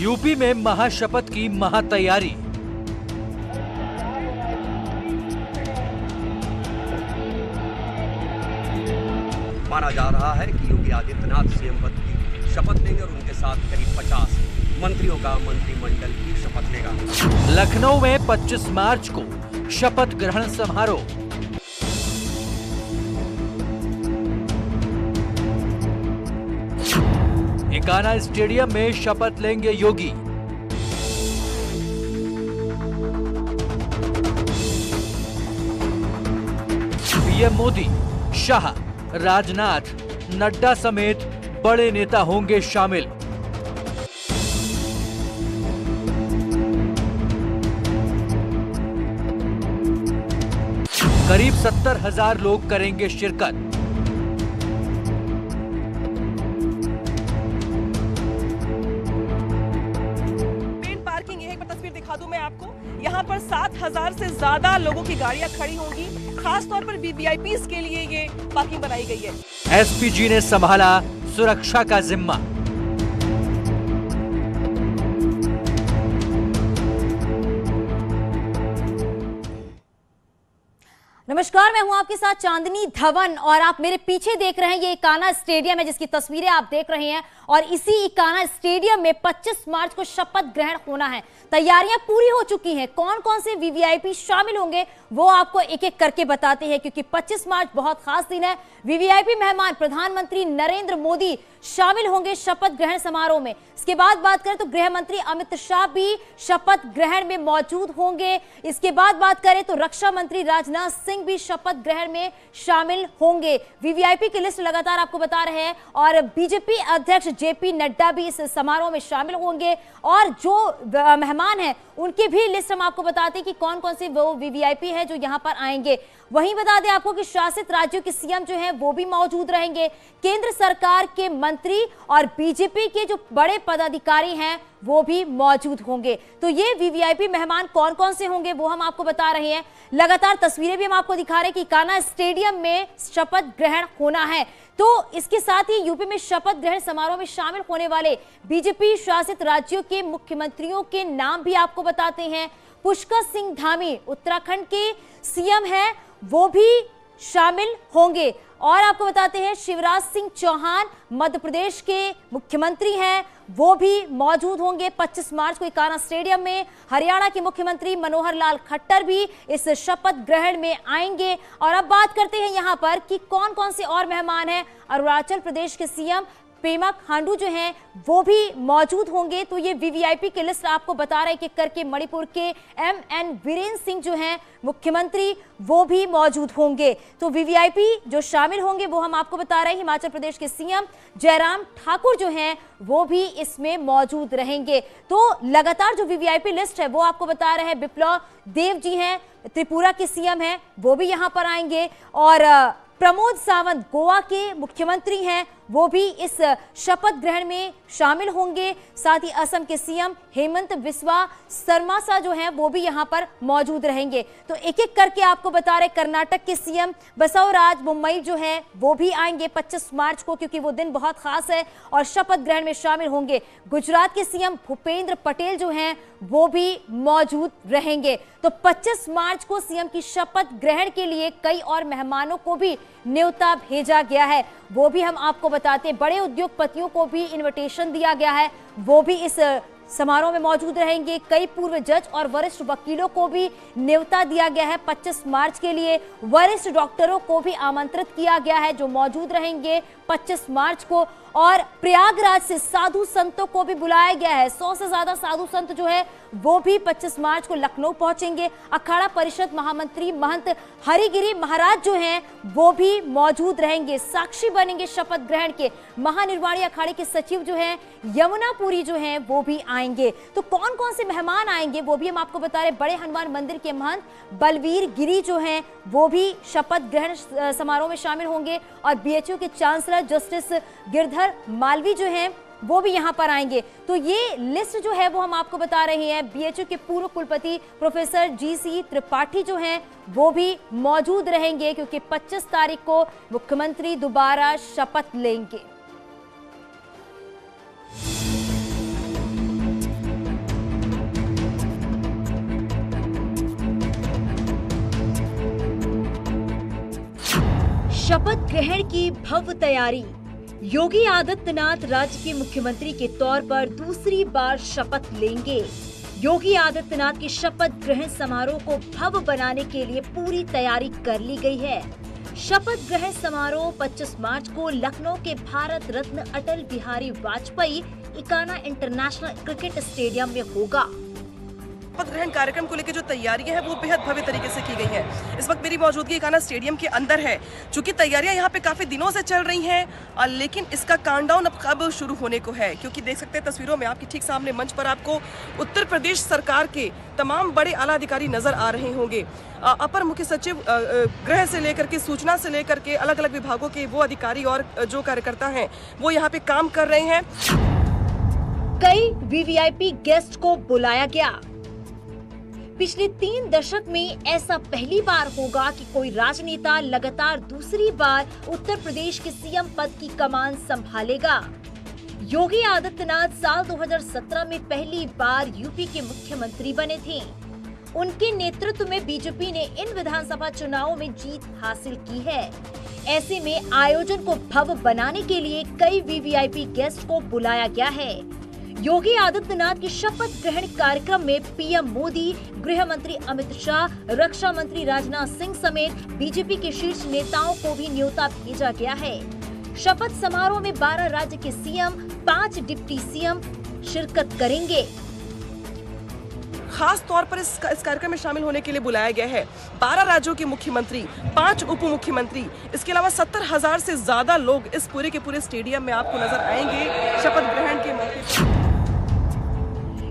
UP में महाशपथ की महातैयारी। माना जा रहा है कि योगी आदित्यनाथ सीएम पद की शपथ लेंगे और उनके साथ करीब 50 मंत्रियों का मंत्रिमंडल की शपथ लेगा। लखनऊ में 25 मार्च को शपथ ग्रहण समारोह। इकाना स्टेडियम में शपथ लेंगे योगी। पीएम मोदी, शाह, राजनाथ, नड्डा समेत बड़े नेता होंगे शामिल। करीब 70,000 लोग करेंगे शिरकत। यहाँ पर 7,000 से ज्यादा लोगों की गाड़ियां खड़ी होंगी। खास तौर पर वीवीआईपीज़ के लिए ये पार्किंग बनाई गई है। एसपीजी ने संभाला सुरक्षा का जिम्मा। नमस्कार, मैं हूं आपके साथ चांदनी धवन और आप मेरे पीछे देख रहे हैं ये इकाना स्टेडियम है जिसकी तस्वीरें आप देख रहे हैं। और इसी इकाना स्टेडियम में 25 मार्च को शपथ ग्रहण होना है। तैयारियां पूरी हो चुकी हैं। कौन कौन से वीवीआईपी शामिल होंगे वो आपको एक एक करके बताते हैं, क्योंकि 25 मार्च बहुत खास दिन है। वीवीआईपी मेहमान प्रधानमंत्री नरेंद्र मोदी शामिल होंगे शपथ ग्रहण समारोह में। इसके बाद बात करें तो गृह मंत्री अमित शाह भी शपथ ग्रहण में मौजूद होंगे। इसके बाद बात करें तो रक्षा मंत्री राजनाथ सिंह भी शपथ ग्रहण में शामिल होंगे। वीवीआईपी की लिस्ट लगातार आपको बता रहे हैं और बीजेपी अध्यक्ष जेपी नड्डा भी इस समारोह में शामिल होंगे। और जो मेहमान हैं उनकी भी लिस्ट हम आपको बताते हैं कि कौन कौन से वो वीवीआईपी है जो यहां पर आएंगे। वहीं बता दें आपको कि शासित राज्यों के सीएम जो हैं वो भी मौजूद रहेंगे। केंद्र सरकार के मंत्री और बीजेपी के जो बड़े पदाधिकारी हैं वो भी मौजूद होंगे। तो ये वीवीआईपी मेहमान कौन कौन से होंगे वो हम आपको बता रहे हैं। लगातार तस्वीरें भी हम आपको दिखा रहे हैं कि इकाना स्टेडियम में शपथ ग्रहण होना है। तो इसके साथ ही यूपी में शपथ ग्रहण समारोह में शामिल होने वाले बीजेपी शासित राज्यों के मुख्यमंत्रियों के नाम भी आपको बताते हैं। पुष्कर सिंह धामी उत्तराखंड के सीएम हैं, वो भी शामिल होंगे। और आपको बताते हैं शिवराज सिंह चौहान मध्य प्रदेश के मुख्यमंत्री हैं, वो भी मौजूद होंगे 25 मार्च को इकाना स्टेडियम में। हरियाणा के मुख्यमंत्री मनोहर लाल खट्टर भी इस शपथ ग्रहण में आएंगे। और अब बात करते हैं यहाँ पर कि कौन कौन से और मेहमान हैं। अरुणाचल प्रदेश के सीएम पेमा खांडू जो हैं वो भी मौजूद होंगे। तो ये वीवीआईपी की लिस्ट आपको बता रहे हैं कि करके मणिपुर के एमएन वीरेंद्र सिंह जो हैं मुख्यमंत्री वो भी मौजूद होंगे। तो वीवीआईपी जो शामिल होंगे वो हम आपको बता रहे हैं। हिमाचल प्रदेश के सीएम जयराम ठाकुर जो हैं वो भी इसमें मौजूद रहेंगे। तो लगातार जो वीवीआईपी लिस्ट है वो आपको बता रहे हैं। बिप्लब देव जी हैं, त्रिपुरा के सीएम हैं, वो भी यहाँ पर आएंगे। और प्रमोद सावंत गोवा के मुख्यमंत्री हैं, वो भी इस शपथ ग्रहण में शामिल होंगे। साथ ही असम के सीएम हेमंत बिस्वा शर्मा जो हैं वो भी यहां पर मौजूद रहेंगे। तो एक एक करके आपको बता रहे। कर्नाटक के सीएम बसवराज बोम्मई जो हैं वो भी आएंगे 25 मार्च को, क्योंकि वो दिन बहुत खास है और शपथ ग्रहण में शामिल होंगे। गुजरात के सीएम भूपेंद्र पटेल जो हैं वो भी मौजूद रहेंगे। तो 25 मार्च को सीएम की शपथ ग्रहण के लिए कई और मेहमानों को भी न्योता भेजा गया है, वो भी हम आपको बताते हैं। बड़े उद्योगपतियों को भी इनविटेशन दिया गया है, वो भी इस समारोह में मौजूद रहेंगे। कई पूर्व जज और वरिष्ठ वकीलों को भी न्योता दिया गया है 25 मार्च के लिए। वरिष्ठ डॉक्टरों को भी आमंत्रित किया गया है जो मौजूद रहेंगे 25 मार्च को। और प्रयागराज से साधु संतों को भी बुलाया गया है। 100 से ज्यादा साधु संत जो है वो भी 25 मार्च को लखनऊ पहुंचेंगे। अखाड़ा परिषद महामंत्री महंत हरिगिरी महाराज जो हैं वो भी मौजूद रहेंगे, साक्षी बनेंगे शपथ ग्रहण के। महानिर्वाणी अखाड़े के सचिव जो हैं यमुनापुरी जो हैं वो भी आएंगे। तो कौन कौन से मेहमान आएंगे वो भी हम आपको बता रहे। बड़े हनुमान मंदिर के महंत बलवीर गिरी जो हैं वो भी शपथ ग्रहण समारोह में शामिल होंगे। और बीएचयू के चांसलर जस्टिस गिरधर मालवी जो हैं वो भी यहां पर आएंगे। तो ये लिस्ट जो है वो हम आपको बता रहे हैं। बीएचयू के पूर्व कुलपति प्रोफेसर जीसी त्रिपाठी जो हैं वो भी मौजूद रहेंगे, क्योंकि 25 तारीख को मुख्यमंत्री दोबारा शपथ लेंगे। शपथ ग्रहण की भव्य तैयारी। योगी आदित्यनाथ राज्य के मुख्यमंत्री के तौर पर दूसरी बार शपथ लेंगे। योगी आदित्यनाथ के शपथ ग्रहण समारोह को भव्य बनाने के लिए पूरी तैयारी कर ली गई है। शपथ ग्रहण समारोह 25 मार्च को लखनऊ के Bharat Ratna Atal Bihari Vajpayee Ekana international cricket stadium में होगा। शपथ ग्रहण कार्यक्रम को लेकर जो तैयारियां हैं वो बेहद भव्य तरीके से की गई हैं। इस वक्त मेरी मौजूदगी इकाना स्टेडियम के अंदर है। चूंकि तैयारियां यहाँ पे काफी दिनों से चल रही हैं, लेकिन इसका काउंटडाउन अब कब शुरू होने को है, क्योंकि देख सकते हैं तस्वीरों में आपके ठीक सामने मंच पर आपको उत्तर प्रदेश सरकार के तमाम बड़े आला अधिकारी नजर आ रहे होंगे। अपर मुख्य सचिव गृह से लेकर के सूचना से लेकर के अलग अलग विभागों के वो अधिकारी और जो कार्यकर्ता हैं वो यहाँ पे काम कर रहे हैं। कई वीवीआईपी गेस्ट को बुलाया गया। पिछले 3 दशक में ऐसा पहली बार होगा कि कोई राजनेता लगातार दूसरी बार उत्तर प्रदेश के सीएम पद की कमान संभालेगा। योगी आदित्यनाथ साल 2017 में पहली बार यूपी के मुख्यमंत्री बने थे। उनके नेतृत्व में बीजेपी ने इन विधानसभा चुनावों में जीत हासिल की है। ऐसे में आयोजन को भव्य बनाने के लिए कई वीवीआईपी गेस्ट को बुलाया गया है। योगी आदित्यनाथ के शपथ ग्रहण कार्यक्रम में पीएम मोदी, गृह मंत्री अमित शाह, रक्षा मंत्री राजनाथ सिंह समेत बीजेपी के शीर्ष नेताओं को भी न्योता भेजा गया है। शपथ समारोह में 12 राज्य के सीएम, 5 डिप्टी सीएम शिरकत करेंगे। खास तौर पर इस कार्यक्रम में शामिल होने के लिए बुलाया गया है 12 राज्यों के मुख्यमंत्री, 5 उप मुख्यमंत्री, इसके अलावा 70,000 से ज्यादा लोग इस पूरे के पूरे स्टेडियम में आपको नजर आएंगे शपथ ग्रहण के मौके पर।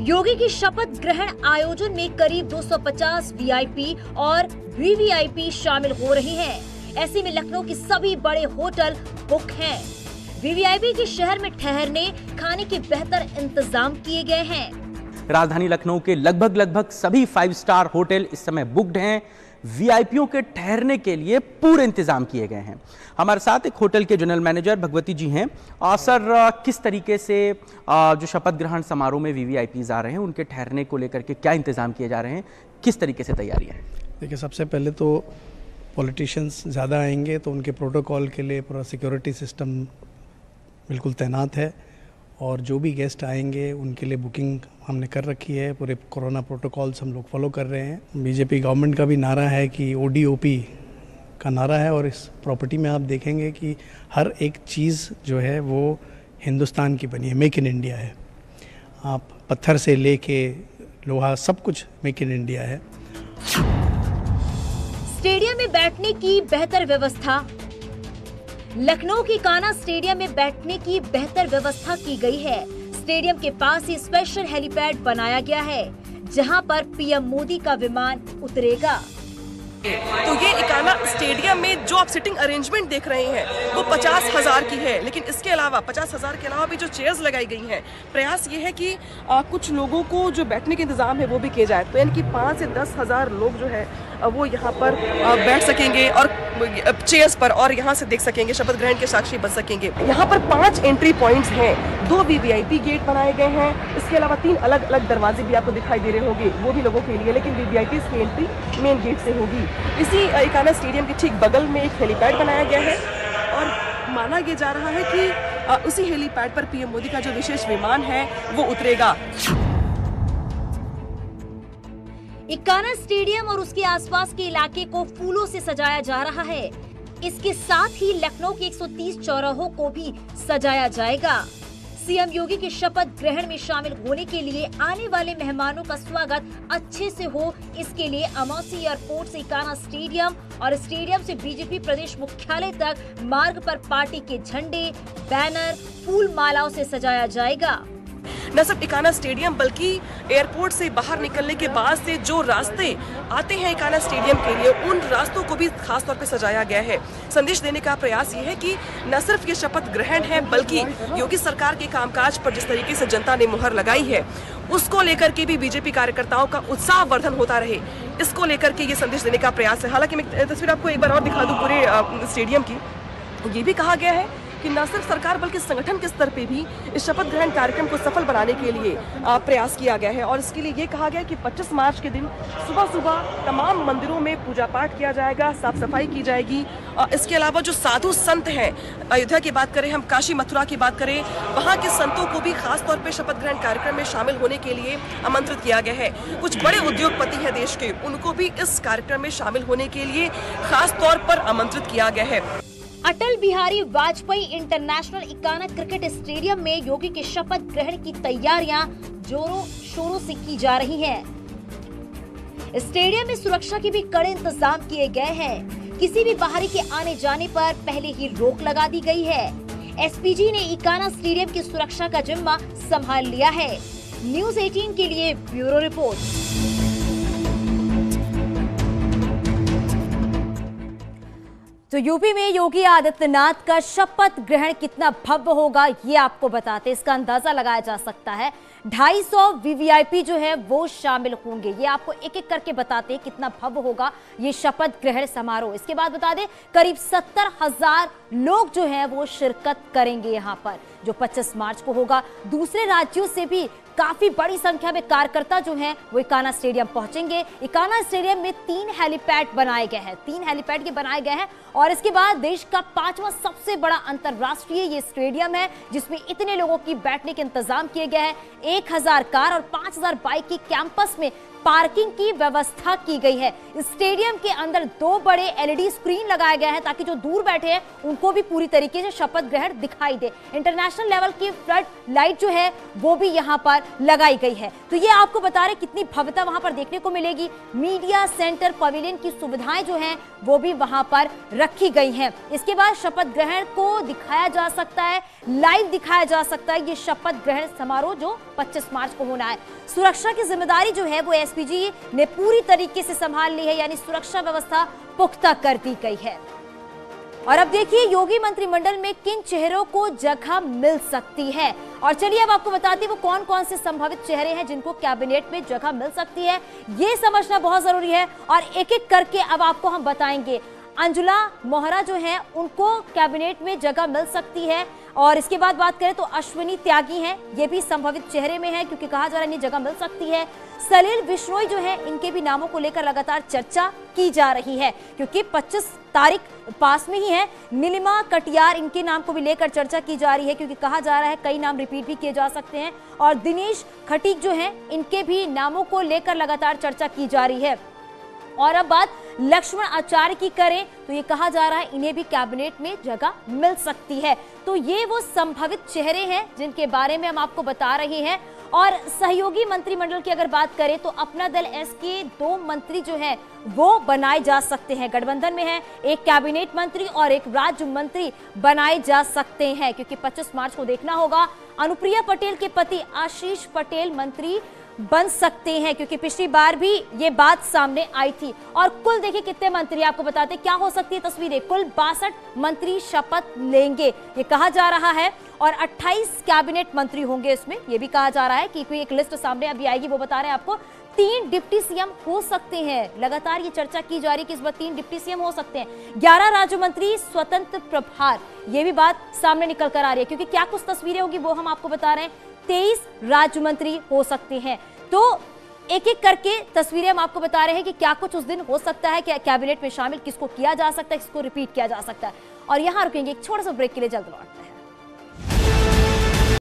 योगी की शपथ ग्रहण आयोजन में करीब 250 वीआईपी और वीवीआईपी शामिल हो रहे हैं। ऐसे में लखनऊ के सभी बड़े होटल बुक हैं। वीवीआईपी के शहर में ठहरने, खाने के बेहतर इंतजाम किए गए हैं। राजधानी लखनऊ के लगभग सभी 5 स्टार होटल इस समय बुक्ड हैं। वीआईपीओं के ठहरने के लिए पूरे इंतजाम किए गए हैं। हमारे साथ एक होटल के जनरल मैनेजर भगवती जी हैं। सर, किस तरीके से जो शपथ ग्रहण समारोह में वीवीआईपीज आ रहे हैं उनके ठहरने को लेकर के क्या इंतजाम किए जा रहे हैं, किस तरीके से तैयारियां हैं? देखिए, सबसे पहले तो पॉलिटिशियंस ज़्यादा आएंगे तो उनके प्रोटोकॉल के लिए पूरा सिक्योरिटी सिस्टम बिल्कुल तैनात है, और जो भी गेस्ट आएंगे उनके लिए बुकिंग हमने कर रखी है। पूरे कोरोना प्रोटोकॉल्स हम लोग फॉलो कर रहे हैं। बीजेपी गवर्नमेंट का भी नारा है कि ओडीओपी का नारा है, और इस प्रॉपर्टी में आप देखेंगे कि हर एक चीज़ जो है वो हिंदुस्तान की बनी है, मेक इन इंडिया है। आप पत्थर से लेके लोहा सब कुछ मेक इन इंडिया है। स्टेडियम में बैठने की बेहतर व्यवस्था। लखनऊ के इकाना स्टेडियम में बैठने की बेहतर व्यवस्था की गई है। स्टेडियम के पास ही स्पेशल हेलीपैड बनाया गया है, जहां पर पीएम मोदी का विमान उतरेगा। तो ये इकाना स्टेडियम में जो आप सिटिंग अरेंजमेंट देख रहे हैं वो 50,000 की है, लेकिन इसके अलावा 50,000 के अलावा भी जो चेयर्स लगाई गई हैं, प्रयास ये है कि कुछ लोगों को जो बैठने के इंतजाम है वो भी किए जाए। तो यानी कि 5 से 10,000 लोग जो है वो यहाँ पर बैठ सकेंगे और चेयर्स पर, और यहाँ से देख सकेंगे, शपथ ग्रहण के साक्षी बन सकेंगे। यहाँ पर 5 एंट्री पॉइंट्स हैं, 2 वीवीआईपी गेट बनाए गए हैं। इसके अलावा 3 अलग अलग दरवाजे भी आपको दिखाई दे रहे होंगे, वो भी लोगों के लिए, लेकिन वीवीआईपी की एंट्री मेन गेट से होगी। इसी इकाना स्टेडियम के ठीक बगल में एक हेलीपैड बनाया गया है, और माना यह जा रहा है कि उसी हेलीपैड पर पीएम मोदी का जो विशेष विमान है वो उतरेगा। इकाना स्टेडियम और उसके आसपास के इलाके को फूलों से सजाया जा रहा है। इसके साथ ही लखनऊ के 130 चौराहों को भी सजाया जाएगा। सीएम योगी के शपथ ग्रहण में शामिल होने के लिए आने वाले मेहमानों का स्वागत अच्छे से हो, इसके लिए अमौसी एयरपोर्ट से इकाना स्टेडियम और स्टेडियम से बीजेपी प्रदेश मुख्यालय तक मार्ग पर पार्टी के झंडे, बैनर, फूल मालाओं से सजाया जाएगा। न सिर्फ इकाना स्टेडियम बल्कि एयरपोर्ट से बाहर निकलने के बाद से जो रास्ते आते हैं इकाना स्टेडियम के लिए, उन रास्तों को भी खास तौर पे सजाया गया है। संदेश देने का प्रयास ये है कि न सिर्फ ये शपथ ग्रहण है बल्कि योगी सरकार के कामकाज पर जिस तरीके से जनता ने मुहर लगाई है उसको लेकर के भी बीजेपी कार्यकर्ताओं का उत्साह वर्धन होता रहे, इसको लेकर के ये संदेश देने का प्रयास है। हालांकि मैं तस्वीर आपको एक बार और दिखा दूं पूरे स्टेडियम की। ये भी कहा गया है कि न सिर्फ सरकार बल्कि संगठन के स्तर पे भी इस शपथ ग्रहण कार्यक्रम को सफल बनाने के लिए प्रयास किया गया है। और इसके लिए ये कहा गया है कि 25 मार्च के दिन सुबह सुबह तमाम मंदिरों में पूजा पाठ किया जाएगा, साफ सफाई की जाएगी। इसके अलावा जो साधु संत हैं, अयोध्या की बात करें, हम काशी मथुरा की बात करें, वहाँ के संतों को भी खास तौर पे शपथ ग्रहण कार्यक्रम में शामिल होने के लिए आमंत्रित किया गया है। कुछ बड़े उद्योगपति हैं देश के, उनको भी इस कार्यक्रम में शामिल होने के लिए खास तौर पर आमंत्रित किया गया है। Atal Bihari Vajpayee international Ekana cricket stadium में योगी के शपथ ग्रहण की तैयारियां जोरों शोरों से की जा रही हैं। स्टेडियम में सुरक्षा के भी कड़े इंतजाम किए गए हैं। किसी भी बाहरी के आने जाने पर पहले ही रोक लगा दी गई है। एसपीजी ने इकाना स्टेडियम की सुरक्षा का जिम्मा संभाल लिया है। न्यूज़ 18 के लिए ब्यूरो रिपोर्ट। तो यूपी में योगी आदित्यनाथ का शपथ ग्रहण कितना भव्य होगा ये आपको बताते, इसका अंदाजा लगाया जा सकता है। 250 वीवीआईपी जो है वो शामिल होंगे, ये आपको एक एक करके बताते हैं कितना भव्य होगा ये शपथ ग्रहण समारोह। इसके बाद बता दें करीब 70,000 लोग जो हैं वो शिरकत करेंगे यहाँ पर, जो 25 मार्च को होगा। दूसरे राज्यों से भी काफी बड़ी संख्या में कार्यकर्ता जो हैं वो इकाना स्टेडियम पहुंचेंगे। इकाना स्टेडियम में 3 हेलीपैड बनाए गए हैं, 3 हेलीपैड ये बनाए गए हैं। और इसके बाद देश का 5वां सबसे बड़ा अंतरराष्ट्रीय ये स्टेडियम है जिसमें इतने लोगों की बैठने के इंतजाम किए गए हैं। 1000 कार और 5000 बाइक की कैंपस में पार्किंग की व्यवस्था की गई है। स्टेडियम के अंदर 2 बड़े एलईडी स्क्रीन लगाए गए हैं ताकि जो दूर बैठे हैं उनको भी पूरी तरीके से शपथ ग्रहण दिखाई दे। इंटरनेशनल लेवल की फ्लड लाइट जो है वो भी यहाँ पर लगाई गई है। तो ये आपको बता रहे कितनी भव्यता वहां पर देखने को मिलेगी। मीडिया सेंटर पवेलियन की सुविधाएं जो हैं वो भी वहां पर रखी गई हैं। इसके बाद शपथ ग्रहण को दिखाया जा सकता है, लाइव दिखाया जा सकता है ये शपथ ग्रहण समारोह जो 25 मार्च को होना है। सुरक्षा की जिम्मेदारी जो है वो एसपीजी ने पूरी तरीके से संभाल ली है, यानी सुरक्षा व्यवस्था पुख्ता कर दी गई है। और अब देखिए योगी मंत्रिमंडल में किन चेहरों को जगह मिल सकती है। और चलिए अब आपको बताते हैं वो कौन कौन से संभावित चेहरे हैं जिनको कैबिनेट में जगह मिल सकती है, ये समझना बहुत जरूरी है। और एक एक करके अब आपको हम बताएंगे। अंजुला मोहरा जो है उनको कैबिनेट में जगह मिल सकती है। और इसके बाद बात करें तो अश्विनी त्यागी हैं, ये भी संभावित चेहरे में है क्योंकि कहा जा रहा है इन्हें जगह मिल सकती है। सलील बिश्नोई जो है इनके भी नामों को लेकर लगातार चर्चा की जा रही है क्योंकि 25 तारीख पास में ही है। नीलिमा कटियार इनके नाम को भी लेकर चर्चा की जा रही है क्योंकि कहा जा रहा है कई नाम रिपीट भी किए जा सकते हैं। और दिनेश खटीक जो है इनके भी नामों को लेकर लगातार चर्चा की जा रही है। और अब बात लक्ष्मण आचार्य की करें तो ये कहा जा रहा है इन्हें भी कैबिनेट में जगह मिल सकती है। तो ये वो संभावित चेहरे हैं जिनके बारे में हम आपको बता रहे हैं। और सहयोगी मंत्रिमंडल की अगर बात करें तो अपना दल एस के 2 मंत्री जो है वो बनाए जा सकते हैं, गठबंधन में है। एक कैबिनेट मंत्री और एक राज्य मंत्री बनाए जा सकते हैं क्योंकि 25 मार्च को देखना होगा। अनुप्रिया पटेल के पति आशीष पटेल मंत्री बन सकते हैं क्योंकि पिछली बार भी ये बात सामने आई थी। और कुल देखिए कितने मंत्री आपको बताते क्या हो सकती है तस्वीरें। कुल 62 मंत्री शपथ लेंगे ये कहा जा रहा है और 28 कैबिनेट मंत्री होंगे इसमें, ये भी कहा जा रहा है कि कोई एक लिस्ट सामने अभी आएगी वो बता रहे हैं आपको। 3 डिप्टी सीएम हो सकते हैं, लगातार ये चर्चा की जा रही है कि इस बार 3 डिप्टी सीएम हो सकते हैं। 11 राज्य मंत्री स्वतंत्र प्रभार, ये भी बात सामने निकल कर आ रही है क्योंकि क्या कुछ तस्वीरें होगी वो हम आपको बता रहे हैं। 23 राज्य मंत्री हो सकते हैं। तो एक एक करके तस्वीरें हम आपको बता रहे हैं कि क्या कुछ उस दिन हो सकता है, क्या कैबिनेट में शामिल किसको किया जा सकता है, किसको रिपीट किया जा सकता है। और यहां रुकेंगे एक छोटा सा ब्रेक के लिए, जल्द लौटते हैं।